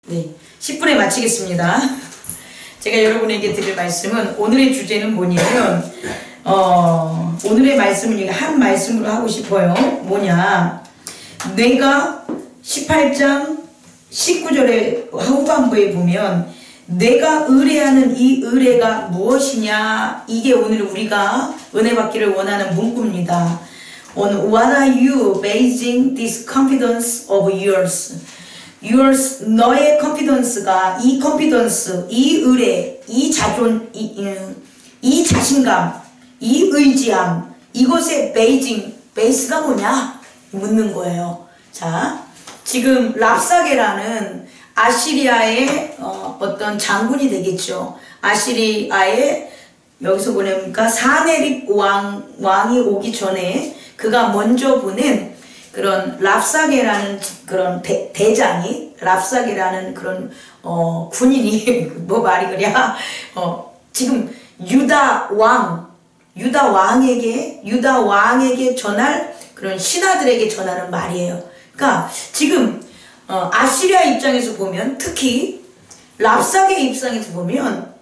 네, 10분에 마치겠습니다. 제가 여러분에게 드릴 말씀은, 오늘의 주제는 뭐냐면, 오늘의 말씀은 한 말씀으로 하고 싶어요. 뭐냐, 내가 18장 19절의 후반부에 보면 내가 의뢰하는 이 의뢰가 무엇이냐, 이게 오늘 우리가 은혜 받기를 원하는 문구입니다. On what are you basing this confidence of yours? 너의 confidence가, 이 confidence, 이 의뢰, 이 자존, 이 자신감, 이 의지함, 이것의 베이스가 뭐냐? 묻는 거예요. 자, 지금 랍사게라는 아시리아의 어떤 장군이 되겠죠. 아시리아의, 여기서 보내니까 사네립 왕이 오기 전에 그가 먼저 보낸 그런 랍사게라는 그런 대장이, 랍사게라는 그런 군인이 뭐 말이 그랴, 지금 유다 왕에게 전할 그런 신하들에게 전하는 말이에요. 그러니까 지금 아시리아 입장에서 보면, 특히 랍사게 입장에서 보면,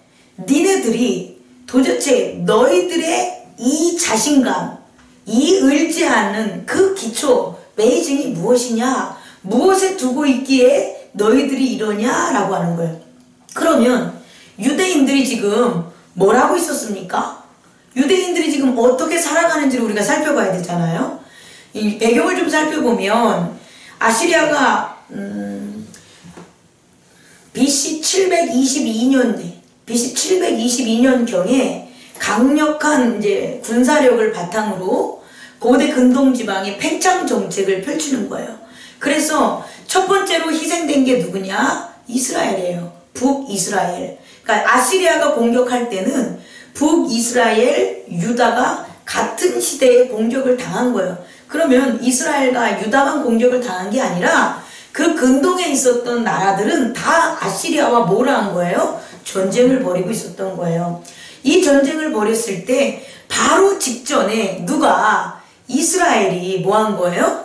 니네들이 도대체 너희들의 이 자신감, 이 의지하는 그 기초, 베이징이 무엇이냐, 무엇에 두고 있기에 너희들이 이러냐 라고 하는 거예요. 그러면 유대인들이 지금 뭘 하고 있었습니까? 유대인들이 지금 어떻게 살아가는지를 우리가 살펴봐야 되잖아요. 이 배경을 좀 살펴보면, 아시리아가 BC 722년경에 강력한 이제 군사력을 바탕으로 고대 근동 지방의 팽창 정책을 펼치는 거예요. 그래서 첫 번째로 희생된 게 누구냐? 이스라엘이에요. 북이스라엘. 그러니까 아시리아가 공격할 때는 북이스라엘, 유다가 같은 시대에 공격을 당한 거예요. 그러면 이스라엘과 유다만 공격을 당한 게 아니라 그 근동에 있었던 나라들은 다 아시리아와 뭐라 한 거예요? 전쟁을 벌이고 있었던 거예요. 이 전쟁을 벌였을 때 바로 직전에 누가, 이스라엘이 뭐 한 거예요?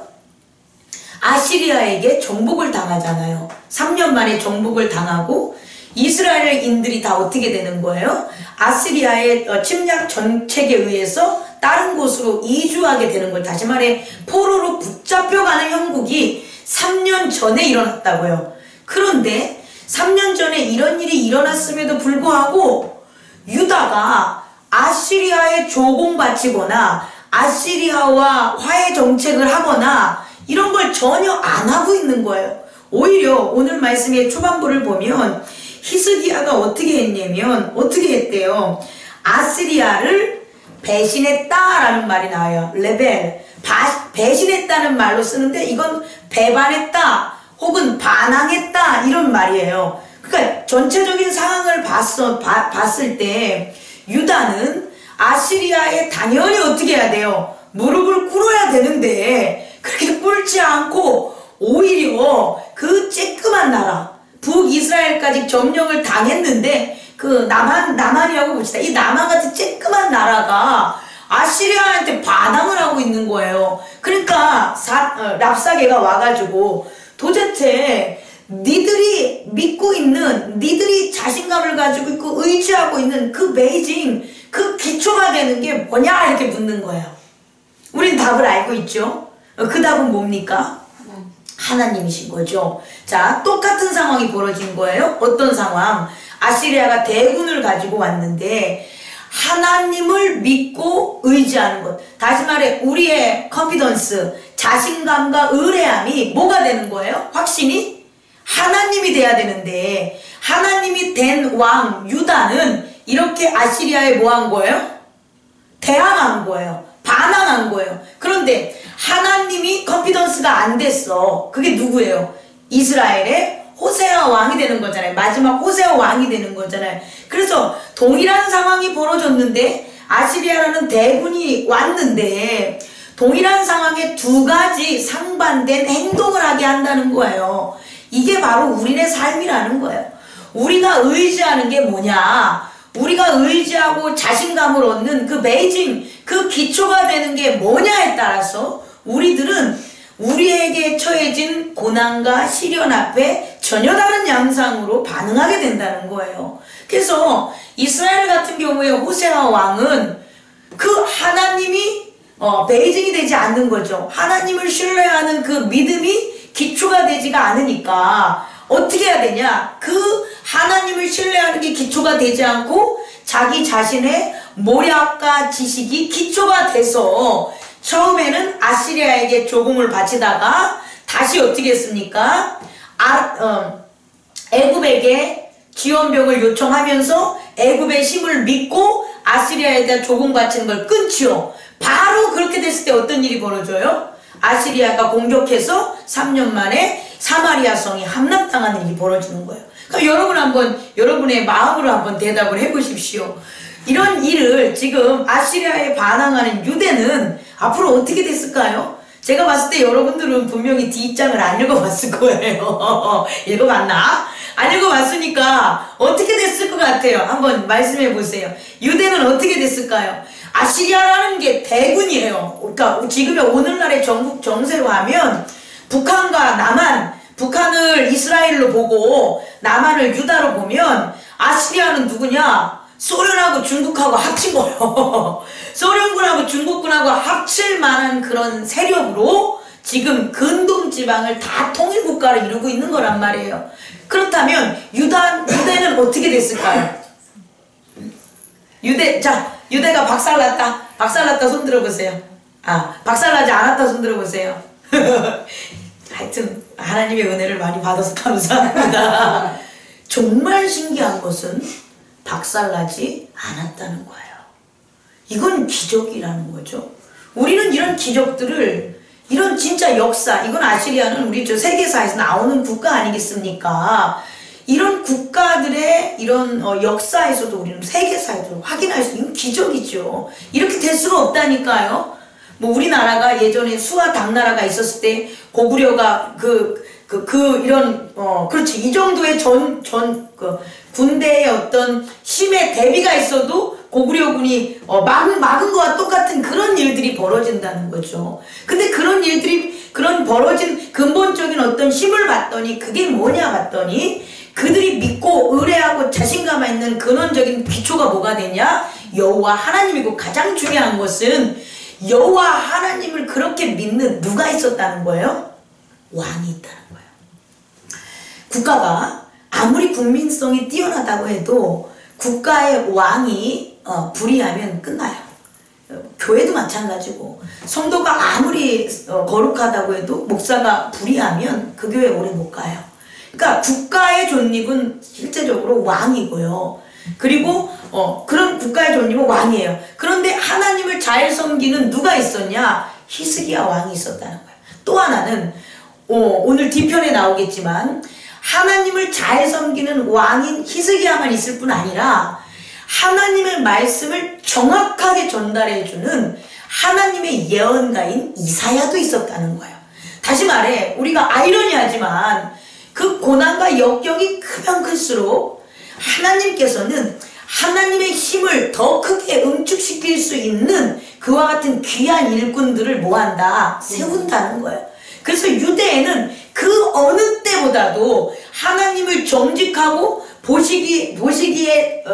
아시리아에게 정복을 당하잖아요. 3년 만에 정복을 당하고 이스라엘인들이 다 어떻게 되는 거예요? 아시리아의 침략 정책에 의해서 다른 곳으로 이주하게 되는 걸, 다시 말해 포로로 붙잡혀가는 형국이 3년 전에 일어났다고요. 그런데 3년 전에 이런 일이 일어났음에도 불구하고 유다가 아시리아에 조공바치거나 아시리아와 화해 정책을 하거나 이런 걸 전혀 안 하고 있는 거예요. 오히려 오늘 말씀의 초반부를 보면 히스기야가 어떻게 했냐면, 어떻게 했대요? 아시리아를 배신했다라는 말이 나와요. 레벨, 배신했다는 말로 쓰는데 이건 배반했다 혹은 반항했다 이런 말이에요. 그러니까 전체적인 상황을 봤을 때 유다는 아시리아에 당연히 어떻게 해야 돼요? 무릎을 꿇어야 되는데 그렇게 꿇지 않고 오히려 그 쬐끄만 나라 북이스라엘까지 점령을 당했는데, 그 남한이라고 봅시다. 이 남한같이 쬐끄만 나라가 아시리아한테 반항을 하고 있는 거예요. 그러니까 랍사게가 와가지고 도대체 니들이 믿고 있는, 니들이 자신감을 가지고 있고 의지하고 있는 그 베이징, 그 기초가 되는 게 뭐냐 이렇게 묻는 거예요. 우린 답을 알고 있죠. 그 답은 뭡니까? 하나님이신 거죠. 자, 똑같은 상황이 벌어진 거예요. 어떤 상황? 아시리아가 대군을 가지고 왔는데 하나님을 믿고 의지하는 것, 다시 말해 우리의 컨피던스, 자신감과 의뢰함이 뭐가 되는 거예요? 확신이 하나님이 돼야 되는데, 하나님이 된 왕 유다는 이렇게 아시리아에 뭐 한 거예요? 대항한 거예요. 반항한 거예요. 그런데 하나님이 컨피던스가 안 됐어. 그게 누구예요? 이스라엘의 호세아 왕이 되는 거잖아요. 마지막 호세아 왕이 되는 거잖아요. 그래서 동일한 상황이 벌어졌는데, 아시리아라는 대군이 왔는데 동일한 상황에 두 가지 상반된 행동을 하게 한다는 거예요. 이게 바로 우리의 삶이라는 거예요. 우리가 의지하는 게 뭐냐? 우리가 의지하고 자신감을 얻는 그 베이징, 그 기초가 되는 게 뭐냐에 따라서 우리들은 우리에게 처해진 고난과 시련 앞에 전혀 다른 양상으로 반응하게 된다는 거예요. 그래서 이스라엘 같은 경우에 호세아 왕은 그 하나님이 베이징이 되지 않는 거죠. 하나님을 신뢰하는 그 믿음이 기초가 되지가 않으니까 어떻게 해야 되냐? 그 하나님을 신뢰하는 게 기초가 되지 않고 자기 자신의 모략과 지식이 기초가 돼서 처음에는 아시리아에게 조공을 바치다가 다시 어떻게 했습니까? 애굽에게 지원병을 요청하면서 애굽의 힘을 믿고 아시리아에 대한 조공 바치는 걸 끊지요. 바로 그렇게 됐을 때 어떤 일이 벌어져요? 아시리아가 공격해서 3년 만에 사마리아 성이 함락당하는 일이 벌어지는 거예요. 그러니까 여러분 한번 여러분의 마음으로 한번 대답을 해보십시오. 이런 일을 지금 아시리아에 반항하는 유대는 앞으로 어떻게 됐을까요? 제가 봤을 때 여러분들은 분명히 뒷장을 안 읽어봤을 거예요. 읽어봤나? 안 읽어봤으니까 어떻게 됐을 것 같아요? 한번 말씀해 보세요. 유대는 어떻게 됐을까요? 아시리아라는 게 대군이에요. 그러니까 지금의 오늘날의 전국 정세로 하면 북한과 남한, 북한을 이스라엘로 보고 남한을 유다로 보면 아시리아는 누구냐? 소련하고 중국하고 합친 거예요. 소련군하고 중국군하고 합칠 만한 그런 세력으로 지금 근동 지방을 다 통일국가로 이루고 있는 거란 말이에요. 그렇다면 유대는 어떻게 됐을까요? 유대가 박살났다. 박살났다 손 들어보세요. 박살나지 않았다 손 들어보세요. 하여튼 하나님의 은혜를 많이 받아서 감사합니다. 정말 신기한 것은 박살나지 않았다는 거예요. 이건 기적이라는 거죠. 우리는 이런 기적들을, 이런 진짜 역사, 이건 아시리아는 우리 저 세계사에서 나오는 국가 아니겠습니까? 이런 국가들의 이런 역사에서도 우리는 세계사에도 확인할 수 있는 기적이죠. 이렇게 될 수가 없다니까요. 뭐 우리나라가 예전에 수와 당나라가 있었을 때 고구려가 그렇지. 이 정도의 군대의 어떤 힘의 대비가 있어도 고구려군이 막은 거와 똑같은 그런 일들이 벌어진다는 거죠. 근데 그런 일들이, 그런 벌어진 근본적인 어떤 힘을 봤더니 그게 뭐냐 봤더니 그들이 믿고 의뢰하고 자신감 있는 근원적인 기초가 뭐가 되냐? 여호와 하나님이고, 가장 중요한 것은 여호와 하나님을 그렇게 믿는 누가 있었다는 거예요? 왕이 있다는 거예요. 국가가 아무리 국민성이 뛰어나다고 해도 국가의 왕이 불의하면 끝나요. 교회도 마찬가지고, 성도가 아무리 거룩하다고 해도 목사가 불의하면 그 교회 오래 못 가요. 그러니까 국가의 존립은 실제적으로 왕이고요. 그리고 그런 국가의 존립은 왕이에요. 그런데 하나님을 잘 섬기는 누가 있었냐? 히스기야 왕이 있었다는 거예요. 또 하나는 오늘 뒤편에 나오겠지만 하나님을 잘 섬기는 왕인 히스기야만 있을 뿐 아니라 하나님의 말씀을 정확하게 전달해주는 하나님의 예언가인 이사야도 있었다는 거예요. 다시 말해, 우리가 아이러니하지만 그 고난과 역경이 크면 클수록 하나님께서는 하나님의 힘을 더 크게 응축시킬 수 있는 그와 같은 귀한 일꾼들을 뭐한다? 세운다는 거예요. 그래서 유대에는 그 어느 때보다도 하나님을 정직하고 보시기에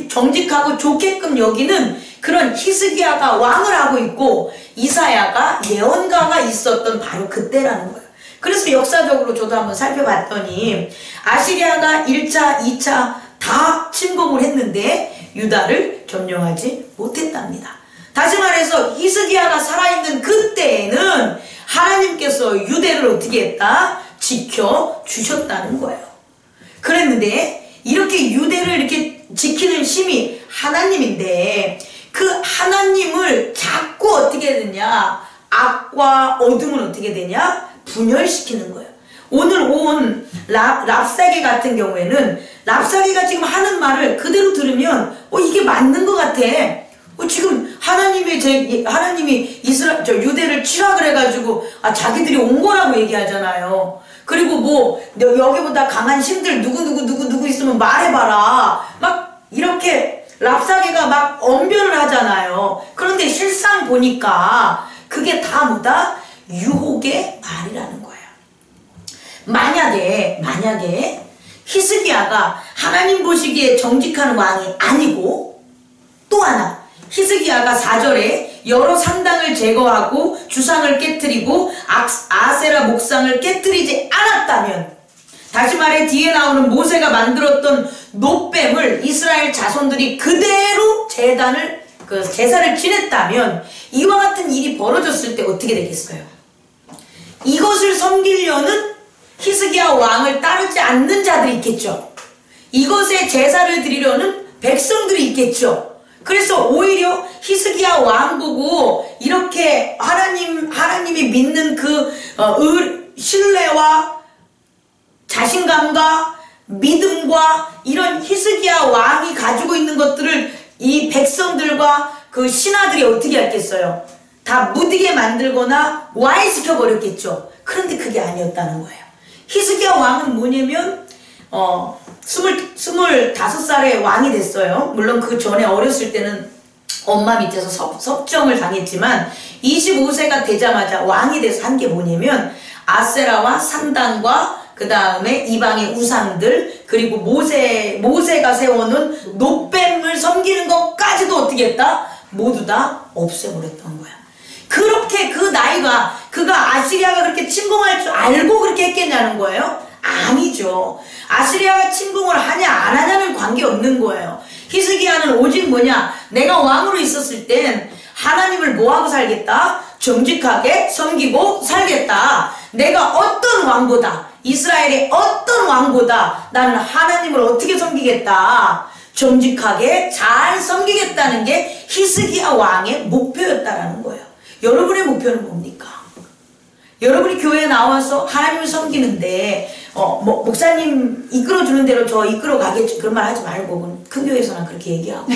정직하고 좋게끔 여기는 그런 히스기야가 왕을 하고 있고 이사야가 예언가가 있었던 바로 그때라는 거예요. 그래서 역사적으로 저도 한번 살펴봤더니 아시리아가 1차, 2차 다 침공을 했는데 유다를 점령하지 못했답니다. 다시 말해서 히스기야가 살아있는 그때에는 하나님께서 유대를 어떻게 했다? 지켜주셨다는 거예요. 그랬는데 이렇게 유대를 이렇게 지키는 힘이 하나님인데 그 하나님을 자꾸 어떻게 되냐? 악과 어둠은 어떻게 되냐? 분열시키는 거예요. 오늘 온 랍사게 같은 경우에는 랍사게가 지금 하는 말을 그대로 들으면 이게 맞는 것 같아. 지금 하나님이 유대를 취락을 해가지고 자기들이 온 거라고 얘기하잖아요. 그리고 뭐 여기보다 강한 신들 누구 있으면 말해봐라. 막 이렇게 랍사게가 막 언변을 하잖아요. 그런데 실상 보니까 그게 다 뭐다? 유혹의 말이라는 거예요. 만약에 히스기야가 하나님 보시기에 정직한 왕이 아니고, 또 하나 히스기야가 4절에 여러 산당을 제거하고 주상을 깨뜨리고 아세라 목상을 깨뜨리지 않았다면, 다시 말해 뒤에 나오는 모세가 만들었던 놋뱀을 이스라엘 자손들이 그대로 제사를 지냈다면, 이와 같은 일이 벌어졌을 때 어떻게 되겠어요? 이것을 섬기려는 히스기야 왕을 따르지 않는 자들이 있겠죠. 이것에 제사를 드리려는 백성들이 있겠죠. 그래서 오히려 히스기야 왕 보고 이렇게 하나님이 믿는 신뢰와 자신감과 믿음과 이런 히스기야 왕이 가지고 있는 것들을 이 백성들과 그 신하들이 어떻게 했겠어요? 다 무디게 만들거나 와해시켜 버렸겠죠. 그런데 그게 아니었다는 거예요. 히스기야 왕은 뭐냐면 25살에 왕이 됐어요. 물론 그 전에 어렸을 때는 엄마 밑에서 섭정을 당했지만 25세가 되자마자 왕이 돼서 한 게 뭐냐면 아세라와 산당과 그 다음에 이방의 우상들, 그리고 모세가 세워놓은 놋뱀을 섬기는 것까지도 어떻게 했다? 모두 다 없애버렸던 거야. 그렇게 그 나이가, 그가 아시리아가 그렇게 침공할 줄 알고 그렇게 했겠냐는 거예요? 아니죠. 아시리아가 침공을 하냐 안 하냐는 관계없는 거예요. 히스기야는 오직 뭐냐, 내가 왕으로 있었을 땐 하나님을 뭐하고 살겠다? 정직하게 섬기고 살겠다. 내가 어떤 왕보다, 이스라엘의 어떤 왕보다 나는 하나님을 어떻게 섬기겠다? 정직하게 잘 섬기겠다는 게 히스기야 왕의 목표였다라는 거예요. 여러분의 목표는 뭡니까? 여러분이 교회에 나와서 하나님을 섬기는데 목사님 이끌어주는 대로 저 이끌어 가겠죠. 그런 말 하지 말고, 큰 교회에서는 그렇게 얘기하고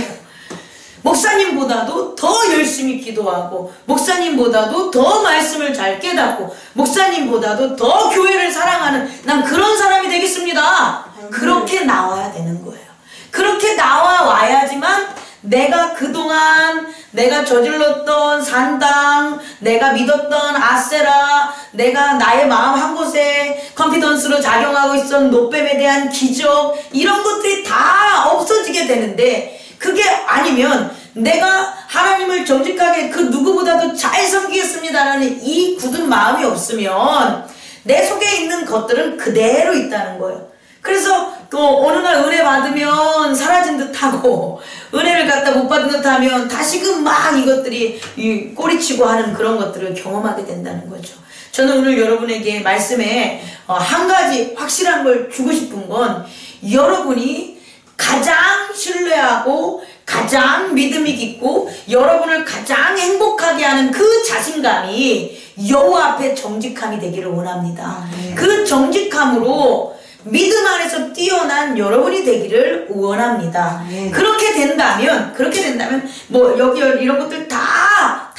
목사님보다도 더 열심히 기도하고, 목사님보다도 더 말씀을 잘 깨닫고, 목사님보다도 더 교회를 사랑하는 난 그런 사람이 되겠습니다. 그렇게 나와야 되는 거예요. 그렇게 나와야지만 내가 그동안 내가 저질렀던 산당, 내가 믿었던 아세라, 내가 나의 마음 한 곳에 컨피던스로 작용하고 있었던 놋뱀에 대한 기적, 이런 것들이 다 없어지게 되는데, 그게 아니면 내가 하나님을 정직하게 그 누구보다도 잘 섬기겠습니다라는 이 굳은 마음이 없으면 내 속에 있는 것들은 그대로 있다는 거예요. 그래서 또 어느 날 은혜 받으면 사라진 듯하고, 은혜를 갖다 못 받은 듯하면 다시금 막 이것들이 꼬리치고 하는 그런 것들을 경험하게 된다는 거죠. 저는 오늘 여러분에게 말씀에 한 가지 확실한 걸 주고 싶은 건, 여러분이 가장 신뢰하고 가장 믿음이 깊고 여러분을 가장 행복하게 하는 그 자신감이 여호와 앞에 정직함이 되기를 원합니다. 그 정직함으로 믿음 안에서 뛰어난 여러분이 되기를 원합니다. 그렇게 된다면 뭐 여기 이런 것들 다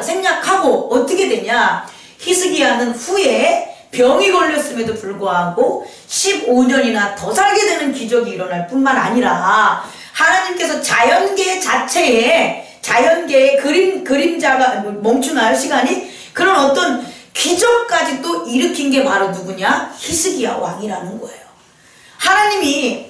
생략하고 어떻게 되냐? 히스기야는 후에 병이 걸렸음에도 불구하고 15년이나 더 살게 되는 기적이 일어날 뿐만 아니라, 하나님께서 자연계 자체에, 자연계의 그림자가 멈추나요, 시간이? 그런 어떤 기적까지 또 일으킨 게 바로 누구냐? 히스기야 왕이라는 거예요. 하나님이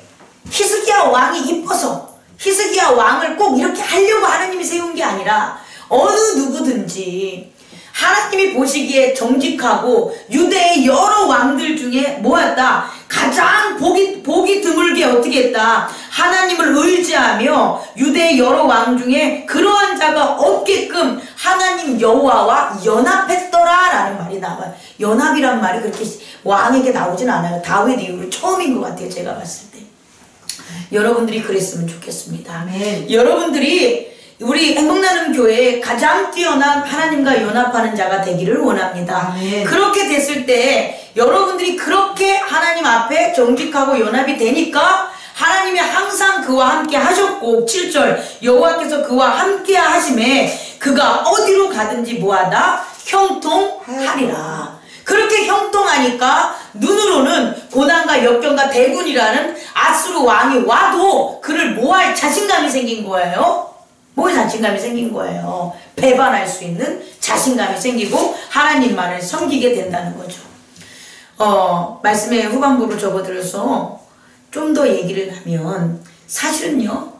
히스기야 왕이 이뻐서 히스기야 왕을 꼭 이렇게 하려고 하나님이 세운 게 아니라, 어느 누구든지 하나님이 보시기에 정직하고 유대의 여러 왕들 중에 뭐였다? 가장 복이 드물게 어떻게 했다? 하나님을 의지하며 유대의 여러 왕 중에 그러한 자가 없게끔 하나님 여호와와 연합했더라 라는 말이 나와요. 연합이란 말이 그렇게 왕에게 나오진 않아요. 다윗 이후로 처음인 것 같아요, 제가 봤을 때. 여러분들이 그랬으면 좋겠습니다. 아멘. 여러분들이 우리 행복나눔 교회에 가장 뛰어난 하나님과 연합하는 자가 되기를 원합니다. 아멘. 그렇게 됐을 때 여러분들이 그렇게 하나님 앞에 정직하고 연합이 되니까 하나님이 항상 그와 함께 하셨고, 7절 여호와께서 그와 함께 하심에 그가 어디로 가든지 뭐하다? 형통하리라. 그렇게 형통하니까 눈으로는 고난과 역경과 대군이라는 아수르 왕이 와도 그를 뭐할 자신감이 생긴 거예요. 뭐 자신감이 생긴 거예요. 배반할 수 있는 자신감이 생기고 하나님만을 섬기게 된다는 거죠. 말씀의 후반부로 접어들어서 좀 더 얘기를 하면, 사실은요,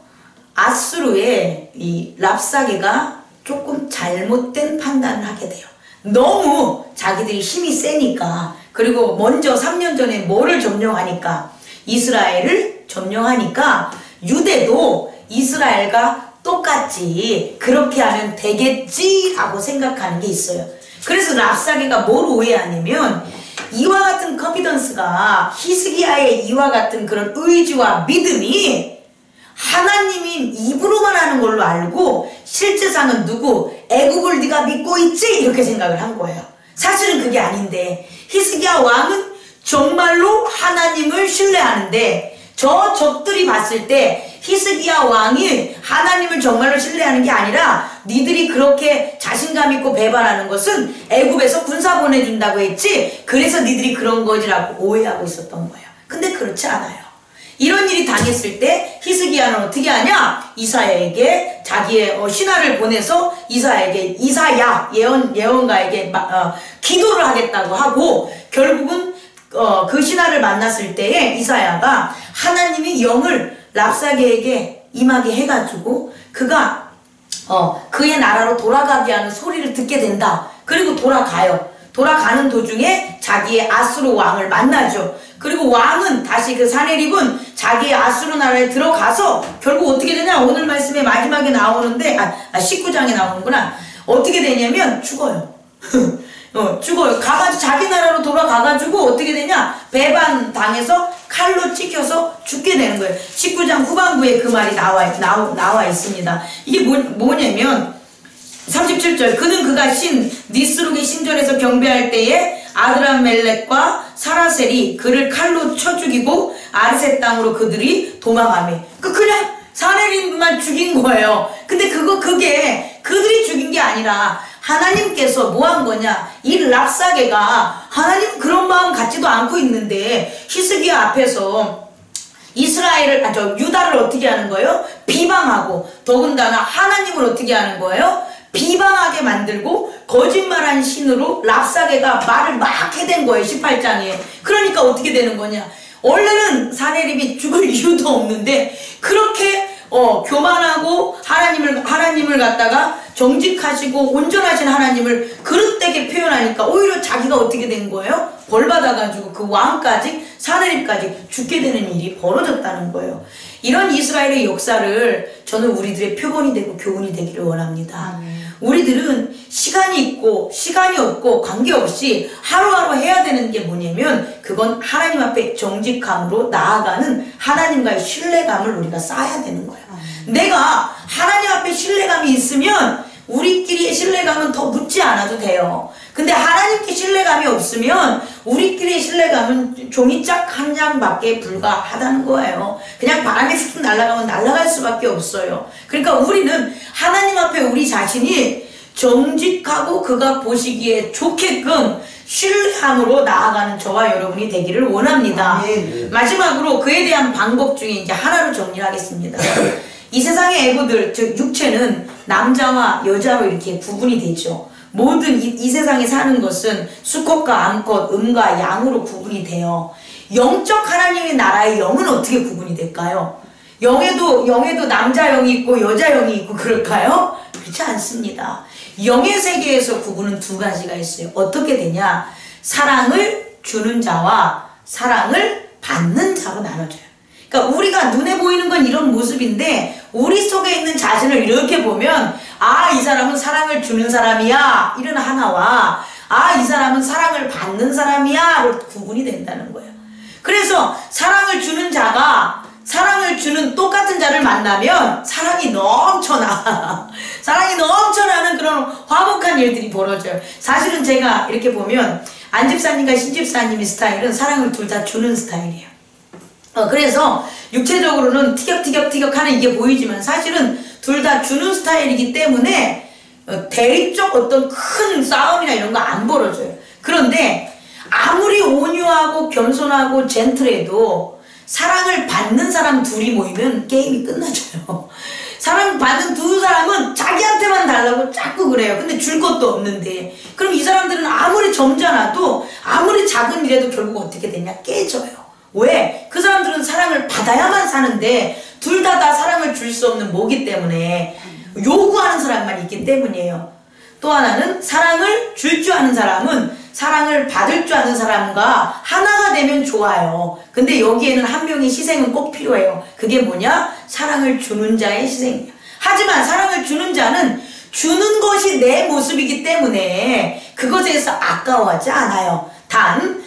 아수르의 이 랍사게가 조금 잘못된 판단을 하게 돼요. 너무 자기들이 힘이 세니까, 그리고 먼저 3년 전에 뭐를 점령하니까, 이스라엘을 점령하니까 유대도 이스라엘과 똑같이 그렇게 하면 되겠지라고 생각하는 게 있어요. 그래서 랍사게가 뭘 오해하냐면, 이와 같은 컨피던스가, 히스기야의 이와 같은 그런 의지와 믿음이 하나님이 입으로만 하는 걸로 알고 실제상은 누구? 애굽을 네가 믿고 있지? 이렇게 생각을 한 거예요. 사실은 그게 아닌데, 히스기야 왕은 정말로 하나님을 신뢰하는데, 저 적들이 봤을 때 히스기야 왕이 하나님을 정말로 신뢰하는 게 아니라, 니들이 그렇게 자신감 있고 배반하는 것은 애굽에서 군사 보내준다고 했지, 그래서 니들이 그런 거지라고 오해하고 있었던 거예요. 근데 그렇지 않아요. 이런 일이 당했을 때 히스기야는 어떻게 하냐? 이사야에게 자기의 신하를 보내서 이사야 예언가에게 기도를 하겠다고 하고, 결국은 그 신하를 만났을 때에 이사야가 하나님이 영을 랍사게에게 임하게 해가지고 그가 그의 나라로 돌아가게 하는 소리를 듣게 된다. 그리고 돌아가요. 돌아가는 도중에 자기의 아수르 왕을 만나죠. 그리고 왕은 다시 그 사네립은 자기의 아수르 나라에 들어가서 결국 어떻게 되냐? 오늘 말씀에 마지막에 나오는데 19장에 나오는구나. 어떻게 되냐면 죽어요. 죽어요. 가가지고 자기 나라로 돌아가가지고 어떻게 되냐? 배반 당해서 칼로 찍혀서 죽게 되는 거예요. 19장 후반부에 그 말이 나와 있습니다. 이게 뭐냐면 37절, 그는 그가 니스룩의 신전에서 경배할 때에 아드람멜렉과 사라셀이 그를 칼로 쳐 죽이고 아르셋 땅으로 그들이 도망하며, 그냥 사네립만 죽인 거예요. 근데 그게 그들이 죽인 게 아니라 하나님께서 뭐 한 거냐? 이 랍사게가 하나님 그런 마음 갖지도 않고 있는데 히스기야 앞에서 유다를 어떻게 하는 거예요? 비방하고, 더군다나 하나님을 어떻게 하는 거예요? 비방하게 만들고 거짓말한 신으로 랍사게가 말을 막 해댄 거예요. 18장에. 그러니까 어떻게 되는 거냐? 원래는 사네립이 죽을 이유도 없는데 그렇게 교만하고 하나님을 갖다가 정직하시고 온전하신 하나님을 그릇되게 표현하니까 오히려 자기가 어떻게 된 거예요? 벌 받아가지고 그 왕까지, 사네립까지 죽게 되는 일이 벌어졌다는 거예요. 이런 이스라엘의 역사를 저는 우리들의 표본이 되고 교훈이 되기를 원합니다. 우리들은 시간이 있고 시간이 없고 관계없이 하루하루 해야 되는 게 뭐냐면, 그건 하나님 앞에 정직함으로 나아가는 하나님과의 신뢰감을 우리가 쌓아야 되는 거예요. 내가 하나님 앞에 신뢰감이 있으면 우리끼리의 신뢰감은 더 묻지 않아도 돼요. 근데 하나님께 신뢰감이 없으면 우리끼리의 신뢰감은 종이짝 한 장밖에 불과하다는 거예요. 그냥 바람에 휙 날아가면 날아갈 수밖에 없어요. 그러니까 우리는 하나님 앞에 우리 자신이 정직하고 그가 보시기에 좋게끔 신뢰함으로 나아가는 저와 여러분이 되기를 원합니다. 마지막으로 그에 대한 방법 중에 이제 하나로 정리를 하겠습니다. 이 세상의 에고들, 즉 육체는 남자와 여자로 이렇게 구분이 되죠. 모든 이 세상에 사는 것은 수컷과 암컷, 음과 양으로 구분이 돼요. 영적 하나님의 나라의 영은 어떻게 구분이 될까요? 영에도 남자 영이 있고 여자 영이 있고 그럴까요? 그렇지 않습니다. 영의 세계에서 구분은 두 가지가 있어요. 어떻게 되냐? 사랑을 주는 자와 사랑을 받는 자로 나눠져요. 그러니까 우리가 눈에 보이는 건 이런 모습인데 우리 속에 있는 자신을 이렇게 보면, 이 사람은 사랑을 주는 사람이야, 이런 하나와 이 사람은 사랑을 받는 사람이야 로 구분이 된다는 거예요. 그래서 사랑을 주는 자가 사랑을 주는 똑같은 자를 만나면 사랑이 넘쳐나. 사랑이 넘쳐나는 그런 화목한 일들이 벌어져요. 사실은 제가 이렇게 보면 안집사님과 신집사님의 스타일은 사랑을 둘 다 주는 스타일이에요. 그래서 육체적으로는 티격티격 하는 이게 보이지만 사실은 둘 다 주는 스타일이기 때문에 대립적 어떤 큰 싸움이나 이런 거 안 벌어져요. 그런데 아무리 온유하고 겸손하고 젠틀해도 사랑을 받는 사람 둘이 모이면 게임이 끝나져요. 사랑받은 두 사람은 자기한테만 달라고 자꾸 그래요. 근데 줄 것도 없는데. 그럼 이 사람들은 아무리 점잖아도 아무리 작은 일에도 결국 어떻게 되냐? 깨져요. 왜? 그 사람들은 사랑을 받아야만 사는데 둘 다 사랑을 줄 수 없는 모기 때문에 요구하는 사람만 있기 때문이에요. 또 하나는 사랑을 줄 줄 아는 사람은 사랑을 받을 줄 아는 사람과 하나가 되면 좋아요. 근데 여기에는 한 명의 희생은 꼭 필요해요. 그게 뭐냐? 사랑을 주는 자의 희생이에요. 하지만 사랑을 주는 자는 주는 것이 내 모습이기 때문에 그것에 대해서 아까워하지 않아요. 단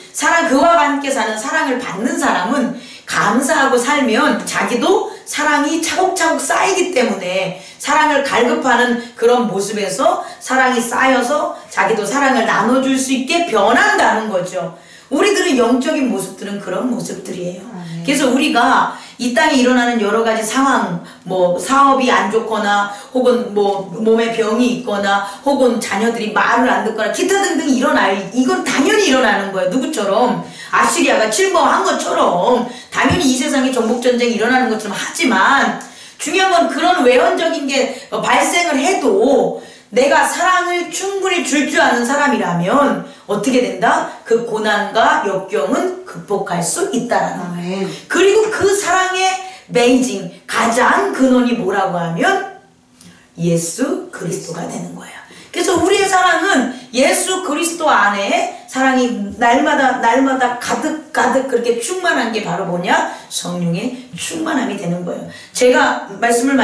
그와 함께 사는 사랑을 받는 사람은 감사하고 살면 자기도 사랑이 차곡차곡 쌓이기 때문에 사랑을 갈급하는 그런 모습에서 사랑이 쌓여서 자기도 사랑을 나눠줄 수 있게 변한다는 거죠. 우리들의 영적인 모습들은 그런 모습들이에요. 그래서 우리가 이 땅에 일어나는 여러 가지 상황, 뭐 사업이 안 좋거나 혹은 뭐 몸에 병이 있거나 혹은 자녀들이 말을 안 듣거나 기타 등등 이건 당연히 일어나는 거예요. 누구처럼? 아시리아가 침범한 것처럼 당연히 이 세상에 정복전쟁이 일어나는 것처럼. 하지만 중요한 건 그런 외연적인 게 발생을 해도 내가 사랑을 충분히 줄 줄 아는 사람이라면 어떻게 된다? 그 고난과 역경은 극복할 수 있다라는 거예요. 그리고 그 사랑의 베이징, 가장 근원이 뭐라고 하면 예수 그리스도가 되는 거예요. 그래서 우리의 사랑은 예수 그리스도 안에 사랑이 날마다 가득 그렇게 충만한 게 바로 뭐냐? 성령의 충만함이 되는 거예요. 제가 말씀을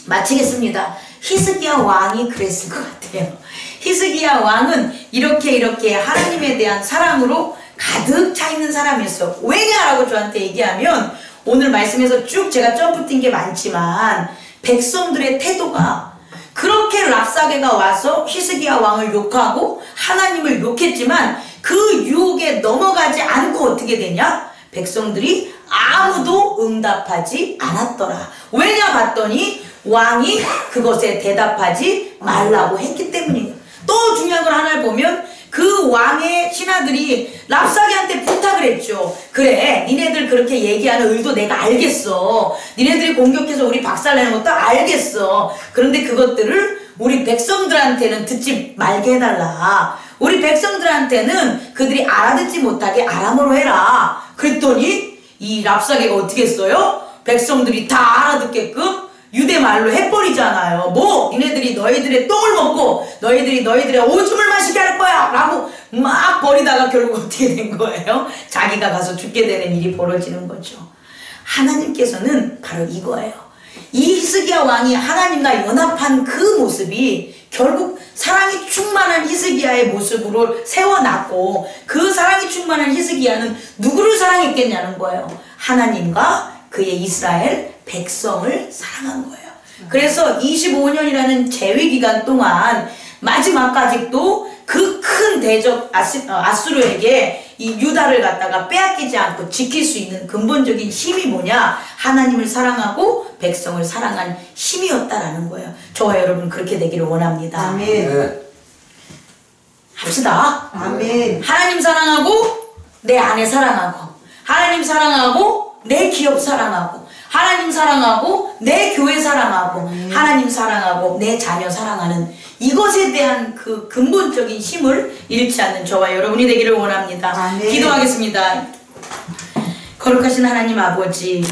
마치겠습니다. 히스기야 왕이 그랬을 것 같아요. 히스기야 왕은 이렇게 하나님에 대한 사랑으로 가득 차 있는 사람이었어요. 왜냐라고 저한테 얘기하면 오늘 말씀에서 쭉 제가 점프 뛴 게 많지만 백성들의 태도가 그렇게 랍사게가 와서 히스기야 왕을 욕하고 하나님을 욕했지만 그 유혹에 넘어가지 않고 어떻게 되냐? 백성들이 아무도 응답하지 않았더라. 왜냐 봤더니 왕이 그것에 대답하지 말라고 했기 때문이에요. 또 중요한 걸 하나를 보면 그 왕의 신하들이 랍사게한테 부탁을 했죠. 그래, 니네들 그렇게 얘기하는 의도 내가 알겠어. 니네들이 공격해서 우리 박살내는 것도 알겠어. 그런데 그것들을 우리 백성들한테는 듣지 말게 해달라. 우리 백성들한테는 그들이 알아듣지 못하게 아람어로 해라. 그랬더니 이 랍사게가 어떻게 했어요? 백성들이 다 알아듣게끔 유대말로 해버리잖아요. 뭐 니네들이 너희들의 똥을 먹고 너희들의 오줌을 마시게 할 거야 라고 막 버리다가 결국 어떻게 된 거예요? 자기가 가서 죽게 되는 일이 벌어지는 거죠. 하나님께서는 바로 이거예요. 이 히스기야 왕이 하나님과 연합한 그 모습이 결국 사랑이 충만한 히스기야의 모습으로 세워놨고, 그 사랑이 충만한 히스기야는 누구를 사랑했겠냐는 거예요. 하나님과 그의 이스라엘 백성을 사랑한 거예요. 그래서 25년이라는 재위기간 동안 마지막까지도 그 큰 대적 아수르에게 이 유다를 갖다가 빼앗기지 않고 지킬 수 있는 근본적인 힘이 뭐냐? 하나님을 사랑하고 백성을 사랑한 힘이었다라는 거예요. 저와 여러분 그렇게 되기를 원합니다. 아멘. 합시다. 아멘. 하나님 사랑하고 내 아내 사랑하고, 하나님 사랑하고 내 기업 사랑하고, 하나님 사랑하고 내 교회 사랑하고, 하나님 사랑하고 내 자녀 사랑하는 이것에 대한 그 근본적인 힘을 잃지 않는 저와 여러분이 되기를 원합니다. 아멘. 기도하겠습니다. 거룩하신 하나님 아버지,